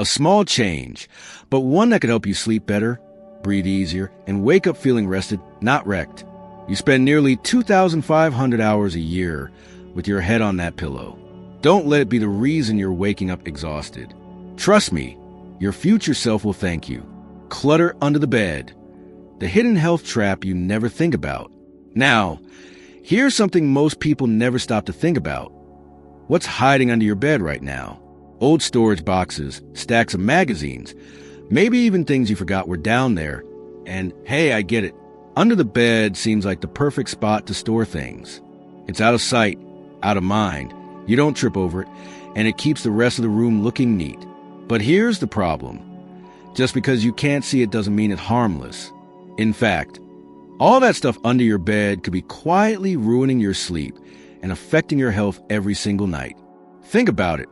A small change, but one that could help you sleep better, breathe easier, and wake up feeling rested, not wrecked. You spend nearly 2,500 hours a year with your head on that pillow. Don't let it be the reason you're waking up exhausted. Trust me, your future self will thank you. Clutter under the bed. The hidden health trap you never think about. Now, here's something most people never stop to think about. What's hiding under your bed right now? Old storage boxes, stacks of magazines, maybe even things you forgot were down there. And hey, I get it. Under the bed seems like the perfect spot to store things. It's out of sight, out of mind. You don't trip over it, and it keeps the rest of the room looking neat. But here's the problem. Just because you can't see it doesn't mean it's harmless. In fact, all that stuff under your bed could be quietly ruining your sleep and affecting your health every single night. Think about it.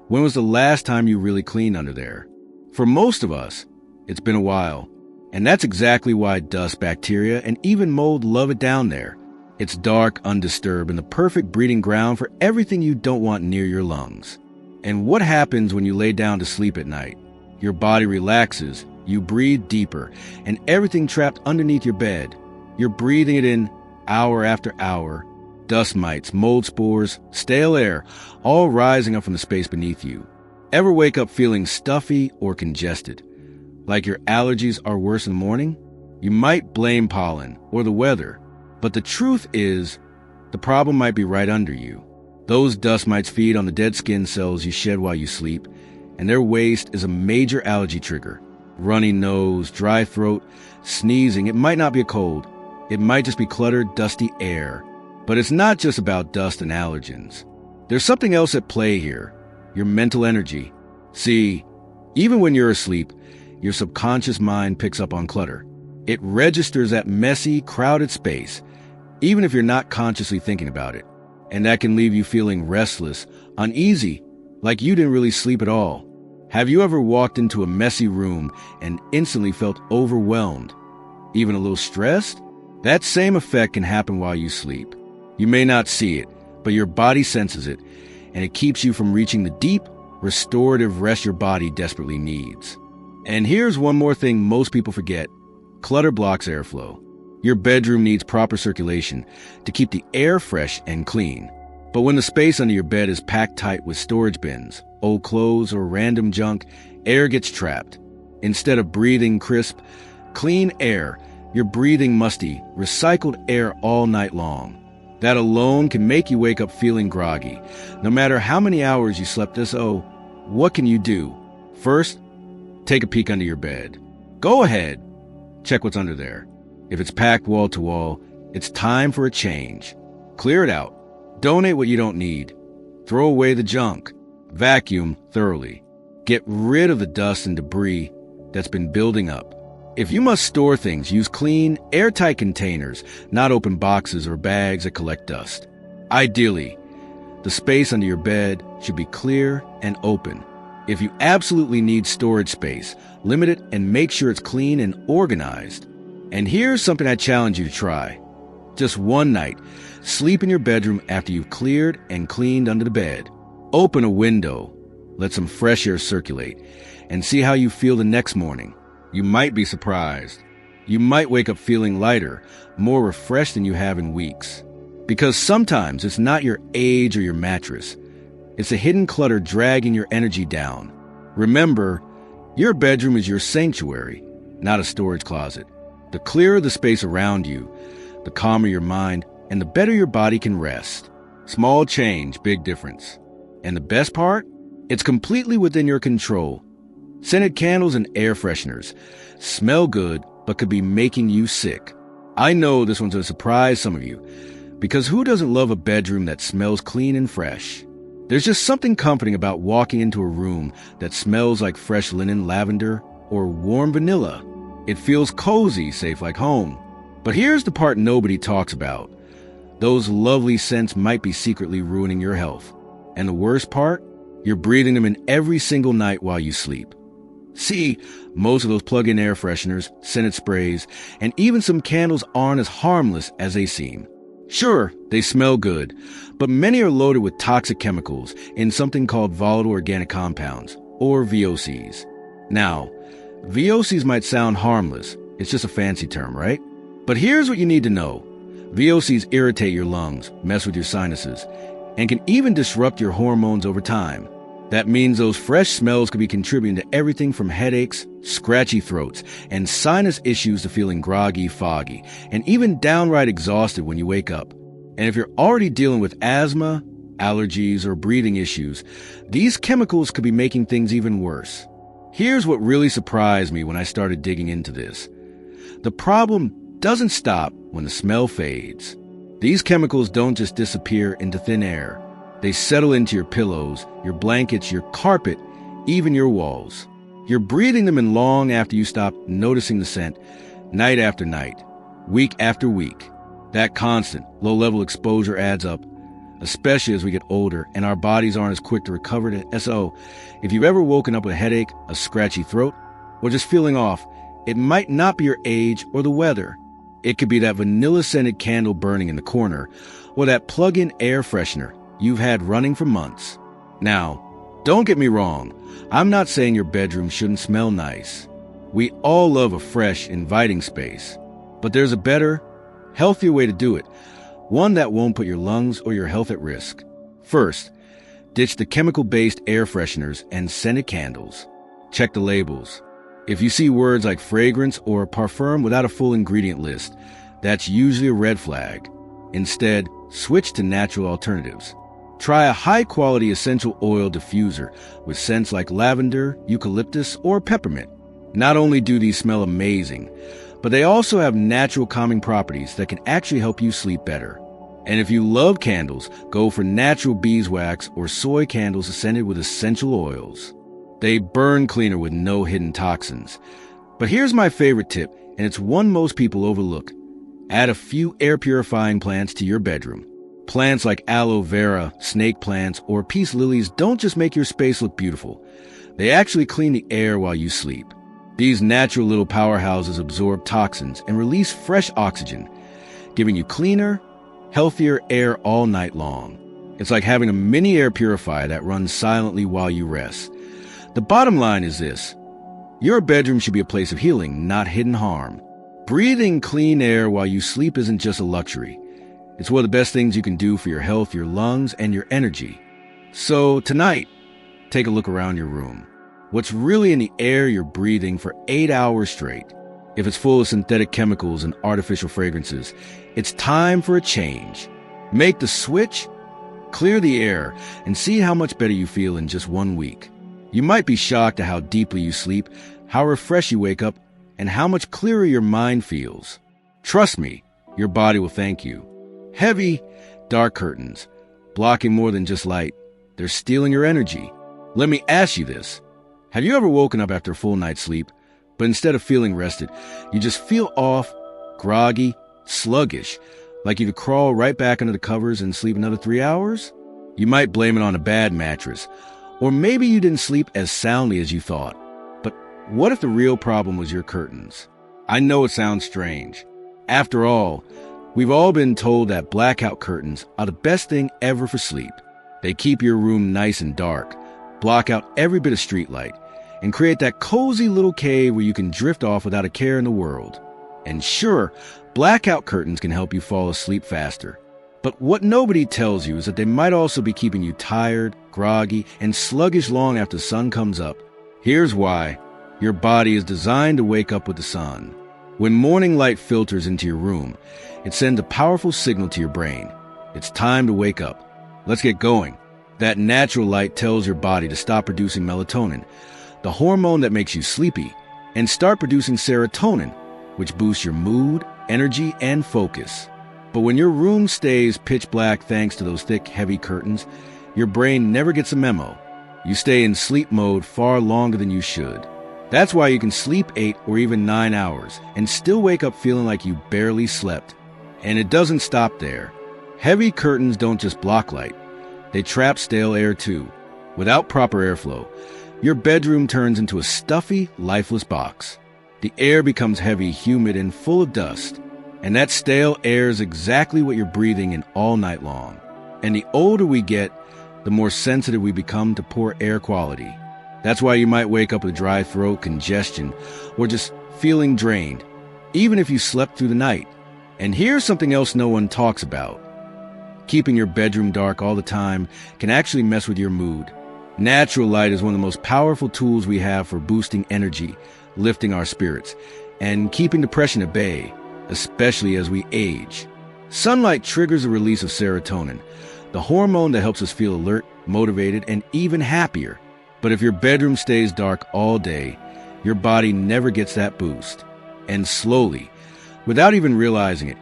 When was the last time you really cleaned under there? For most of us, it's been a while. And that's exactly why dust, bacteria, and even mold love it down there. It's dark, undisturbed, and the perfect breeding ground for everything you don't want near your lungs. And what happens when you lay down to sleep at night? Your body relaxes, you breathe deeper, and everything trapped underneath your bed, you're breathing it in hour after hour. Dust mites, mold spores, stale air, all rising up from the space beneath you. Ever wake up feeling stuffy or congested? Like your allergies are worse in the morning? You might blame pollen or the weather, but the truth is, the problem might be right under you. Those dust mites feed on the dead skin cells you shed while you sleep, and their waste is a major allergy trigger. Runny nose, dry throat, sneezing. It might not be a cold. It might just be cluttered, dusty air. But it's not just about dust and allergens. There's something else at play here, your mental energy. See, even when you're asleep, your subconscious mind picks up on clutter. It registers that messy, crowded space, even if you're not consciously thinking about it. And that can leave you feeling restless, uneasy, like you didn't really sleep at all. Have you ever walked into a messy room and instantly felt overwhelmed, even a little stressed? That same effect can happen while you sleep. You may not see it, but your body senses it, and it keeps you from reaching the deep, restorative rest your body desperately needs. And here's one more thing most people forget. Clutter blocks airflow. Your bedroom needs proper circulation to keep the air fresh and clean. But when the space under your bed is packed tight with storage bins, old clothes, or random junk, air gets trapped. Instead of breathing crisp, clean air, you're breathing musty, recycled air all night long. That alone can make you wake up feeling groggy. No matter how many hours you slept what can you do? First, take a peek under your bed. Go ahead. Check what's under there. If it's packed wall to wall, it's time for a change. Clear it out. Donate what you don't need. Throw away the junk. Vacuum thoroughly. Get rid of the dust and debris that's been building up. If you must store things, use clean, airtight containers, not open boxes or bags that collect dust. Ideally, the space under your bed should be clear and open. If you absolutely need storage space, limit it and make sure it's clean and organized. And here's something I challenge you to try. Just one night, sleep in your bedroom after you've cleared and cleaned under the bed. Open a window, let some fresh air circulate, and see how you feel the next morning. You might be surprised. You might wake up feeling lighter, more refreshed than you have in weeks. Because sometimes it's not your age or your mattress. It's a hidden clutter dragging your energy down. Remember, your bedroom is your sanctuary, not a storage closet. The clearer the space around you, the calmer your mind, and the better your body can rest. Small change, big difference. And the best part? It's completely within your control. Scented candles and air fresheners smell good, but could be making you sick. I know this one's going to surprise some of you, because who doesn't love a bedroom that smells clean and fresh? There's just something comforting about walking into a room that smells like fresh linen, lavender, or warm vanilla. It feels cozy, safe like home. But here's the part nobody talks about. Those lovely scents might be secretly ruining your health. And the worst part? You're breathing them in every single night while you sleep. See, most of those plug-in air fresheners, scented sprays, and even some candles aren't as harmless as they seem. Sure, they smell good, but many are loaded with toxic chemicals in something called volatile organic compounds, or VOCs. Now, VOCs might sound harmless. It's just a fancy term, right? But here's what you need to know. VOCs irritate your lungs, mess with your sinuses, and can even disrupt your hormones over time. That means those fresh smells could be contributing to everything from headaches, scratchy throats, and sinus issues to feeling groggy, foggy, and even downright exhausted when you wake up. And if you're already dealing with asthma, allergies, or breathing issues, these chemicals could be making things even worse. Here's what really surprised me when I started digging into this. The problem doesn't stop when the smell fades. These chemicals don't just disappear into thin air. They settle into your pillows, your blankets, your carpet, even your walls. You're breathing them in long after you stop noticing the scent, night after night, week after week. That constant, low-level exposure adds up, especially as we get older and our bodies aren't as quick to recover. So, if you've ever woken up with a headache, a scratchy throat, or just feeling off, it might not be your age or the weather. It could be that vanilla-scented candle burning in the corner, or that plug-in air freshener you've had running for months. Now, don't get me wrong. I'm not saying your bedroom shouldn't smell nice. We all love a fresh, inviting space. But there's a better, healthier way to do it. One that won't put your lungs or your health at risk. First, ditch the chemical-based air fresheners and scented candles. Check the labels. If you see words like fragrance or parfum without a full ingredient list, that's usually a red flag. Instead, switch to natural alternatives. Try a high-quality essential oil diffuser with scents like lavender, eucalyptus, or peppermint. Not only do these smell amazing, but they also have natural calming properties that can actually help you sleep better. And if you love candles, go for natural beeswax or soy candles scented with essential oils. They burn cleaner with no hidden toxins. But here's my favorite tip, and it's one most people overlook. Add a few air-purifying plants to your bedroom. Plants like aloe vera, snake plants, or peace lilies don't just make your space look beautiful. They actually clean the air while you sleep. These natural little powerhouses absorb toxins and release fresh oxygen, giving you cleaner, healthier air all night long. It's like having a mini air purifier that runs silently while you rest. The bottom line is this. Your bedroom should be a place of healing, not hidden harm. Breathing clean air while you sleep isn't just a luxury. It's one of the best things you can do for your health, your lungs, and your energy. So tonight, take a look around your room. What's really in the air you're breathing for 8 hours straight? If it's full of synthetic chemicals and artificial fragrances, it's time for a change. Make the switch, clear the air, and see how much better you feel in just 1 week. You might be shocked at how deeply you sleep, how refreshed you wake up, and how much clearer your mind feels. Trust me, your body will thank you. Heavy, dark curtains, blocking more than just light. They're stealing your energy. Let me ask you this. Have you ever woken up after a full night's sleep, but instead of feeling rested, you just feel off, groggy, sluggish, like you could crawl right back under the covers and sleep another 3 hours? You might blame it on a bad mattress, or maybe you didn't sleep as soundly as you thought. But what if the real problem was your curtains? I know it sounds strange. After all, we've all been told that blackout curtains are the best thing ever for sleep. They keep your room nice and dark, block out every bit of street light, and create that cozy little cave where you can drift off without a care in the world. And sure, blackout curtains can help you fall asleep faster. But what nobody tells you is that they might also be keeping you tired, groggy, and sluggish long after the sun comes up. Here's why. Your body is designed to wake up with the sun. When morning light filters into your room, it sends a powerful signal to your brain. It's time to wake up. Let's get going. That natural light tells your body to stop producing melatonin, the hormone that makes you sleepy, and start producing serotonin, which boosts your mood, energy, and focus. But when your room stays pitch black thanks to those thick, heavy curtains, your brain never gets a memo. You stay in sleep mode far longer than you should. That's why you can sleep 8 or even 9 hours and still wake up feeling like you barely slept. And it doesn't stop there. Heavy curtains don't just block light. They trap stale air too. Without proper airflow, your bedroom turns into a stuffy, lifeless box. The air becomes heavy, humid, and full of dust. And that stale air is exactly what you're breathing in all night long. And the older we get, the more sensitive we become to poor air quality. That's why you might wake up with dry throat, congestion, or just feeling drained, even if you slept through the night. And here's something else no one talks about. Keeping your bedroom dark all the time can actually mess with your mood. Natural light is one of the most powerful tools we have for boosting energy, lifting our spirits, and keeping depression at bay, especially as we age. Sunlight triggers the release of serotonin, the hormone that helps us feel alert, motivated, and even happier. But if your bedroom stays dark all day, your body never gets that boost. And slowly, without even realizing it,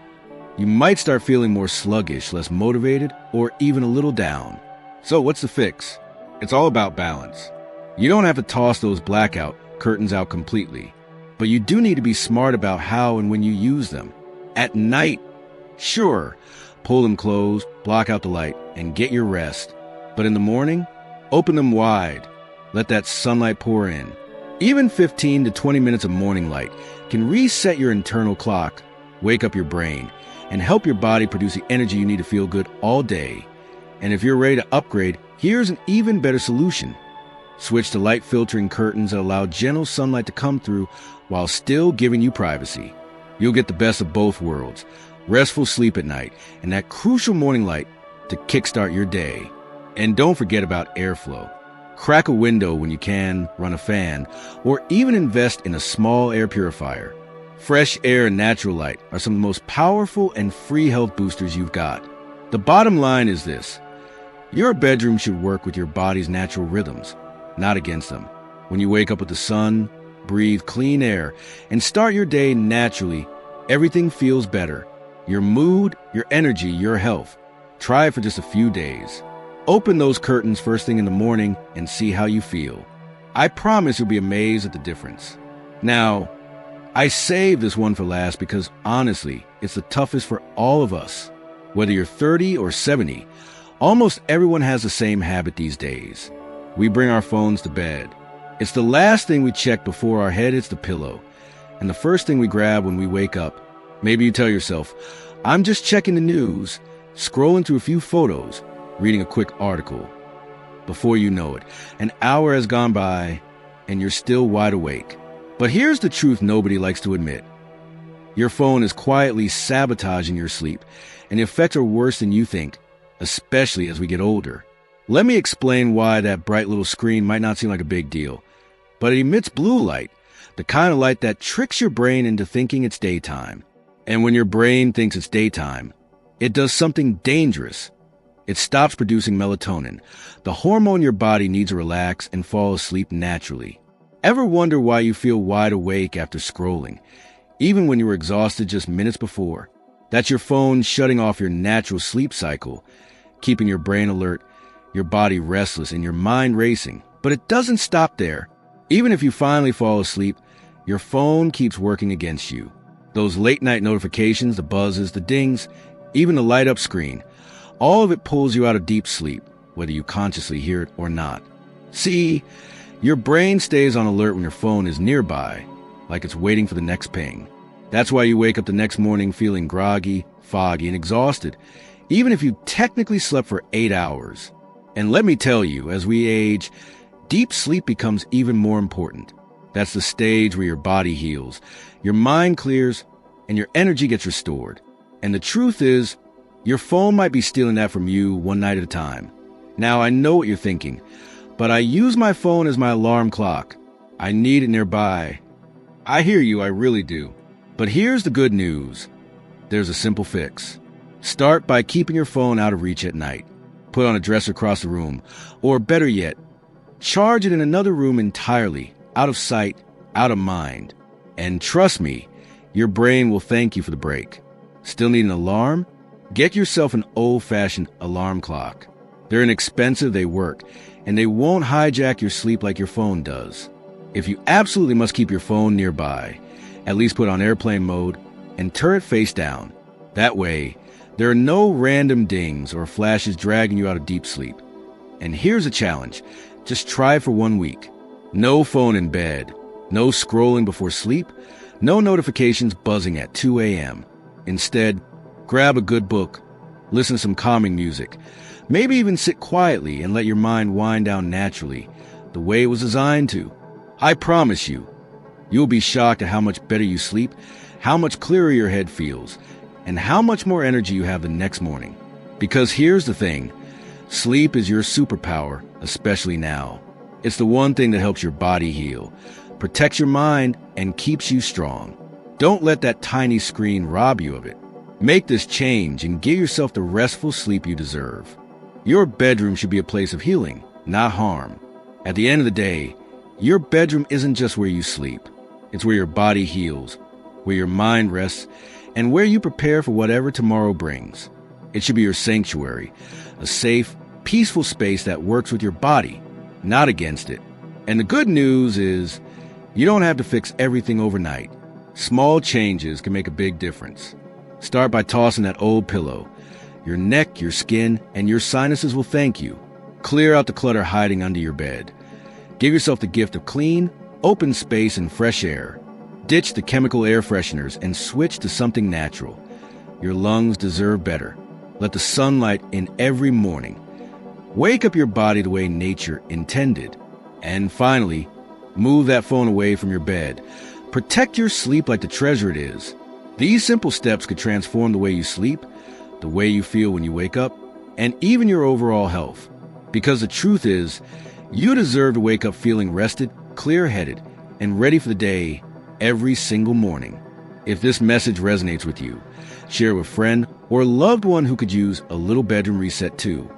you might start feeling more sluggish, less motivated, or even a little down. So what's the fix? It's all about balance. You don't have to toss those blackout curtains out completely, but you do need to be smart about how and when you use them. At night, sure, pull them closed, block out the light, and get your rest. But in the morning, open them wide. Let that sunlight pour in. Even 15 to 20 minutes of morning light can reset your internal clock, wake up your brain, and help your body produce the energy you need to feel good all day. And if you're ready to upgrade, here's an even better solution. Switch to light filtering curtains that allow gentle sunlight to come through while still giving you privacy. You'll get the best of both worlds, restful sleep at night, and that crucial morning light to kickstart your day. And don't forget about airflow. Crack a window when you can, run a fan, or even invest in a small air purifier. Fresh air and natural light are some of the most powerful and free health boosters you've got. The bottom line is this. Your bedroom should work with your body's natural rhythms, not against them. When you wake up with the sun, breathe clean air, and start your day naturally, everything feels better. Your mood, your energy, your health. Try it for just a few days. Open those curtains first thing in the morning and see how you feel. I promise you'll be amazed at the difference. Now, I saved this one for last because honestly, it's the toughest for all of us. Whether you're 30 or 70, almost everyone has the same habit these days. We bring our phones to bed. It's the last thing we check before our head hits the pillow, and the first thing we grab when we wake up. Maybe you tell yourself, I'm just checking the news, scrolling through a few photos, reading a quick article. Before you know it, an hour has gone by, and you're still wide awake. But here's the truth nobody likes to admit. Your phone is quietly sabotaging your sleep, and the effects are worse than you think, especially as we get older. Let me explain why that bright little screen might not seem like a big deal, but it emits blue light, the kind of light that tricks your brain into thinking it's daytime. And when your brain thinks it's daytime, it does something dangerous. It stops producing melatonin, the hormone your body needs to relax and fall asleep naturally. Ever wonder why you feel wide awake after scrolling, even when you were exhausted just minutes before? That's your phone shutting off your natural sleep cycle, keeping your brain alert, your body restless, and your mind racing. But it doesn't stop there. Even if you finally fall asleep, your phone keeps working against you. Those late-night notifications, the buzzes, the dings, even the light-up screen, all of it pulls you out of deep sleep, whether you consciously hear it or not. See, your brain stays on alert when your phone is nearby, like it's waiting for the next ping. That's why you wake up the next morning feeling groggy, foggy, and exhausted, even if you technically slept for 8 hours. And let me tell you, as we age, deep sleep becomes even more important. That's the stage where your body heals, your mind clears, and your energy gets restored. And the truth is, your phone might be stealing that from you one night at a time. Now, I know what you're thinking, but I use my phone as my alarm clock. I need it nearby. I hear you, I really do. But here's the good news. There's a simple fix. Start by keeping your phone out of reach at night. Put on a dresser across the room, or better yet, charge it in another room entirely, out of sight, out of mind. And trust me, your brain will thank you for the break. Still need an alarm? Get yourself an old-fashioned alarm clock. They're inexpensive, they work, and they won't hijack your sleep like your phone does. If you absolutely must keep your phone nearby, at least put on airplane mode and turn it face down. That way, there are no random dings or flashes dragging you out of deep sleep. And here's a challenge. Just try it for 1 week. No phone in bed, no scrolling before sleep, no notifications buzzing at 2 a.m. Instead, grab a good book, listen to some calming music, maybe even sit quietly and let your mind wind down naturally, the way it was designed to. I promise you, you'll be shocked at how much better you sleep, how much clearer your head feels, and how much more energy you have the next morning. Because here's the thing, sleep is your superpower, especially now. It's the one thing that helps your body heal, protects your mind, and keeps you strong. Don't let that tiny screen rob you of it. Make this change and give yourself the restful sleep you deserve. Your bedroom should be a place of healing, not harm. At the end of the day, your bedroom isn't just where you sleep. It's where your body heals, where your mind rests, and where you prepare for whatever tomorrow brings. It should be your sanctuary, a safe, peaceful space that works with your body, not against it. And the good news is, you don't have to fix everything overnight. Small changes can make a big difference. Start by tossing that old pillow. Your neck, your skin, and your sinuses will thank you. Clear out the clutter hiding under your bed. Give yourself the gift of clean, open space and fresh air. Ditch the chemical air fresheners and switch to something natural. Your lungs deserve better. Let the sunlight in every morning. Wake up your body the way nature intended. And finally, move that phone away from your bed. Protect your sleep like the treasure it is. These simple steps could transform the way you sleep, the way you feel when you wake up, and even your overall health. Because the truth is, you deserve to wake up feeling rested, clear-headed, and ready for the day every single morning. If this message resonates with you, share it with a friend or a loved one who could use a little bedroom reset too.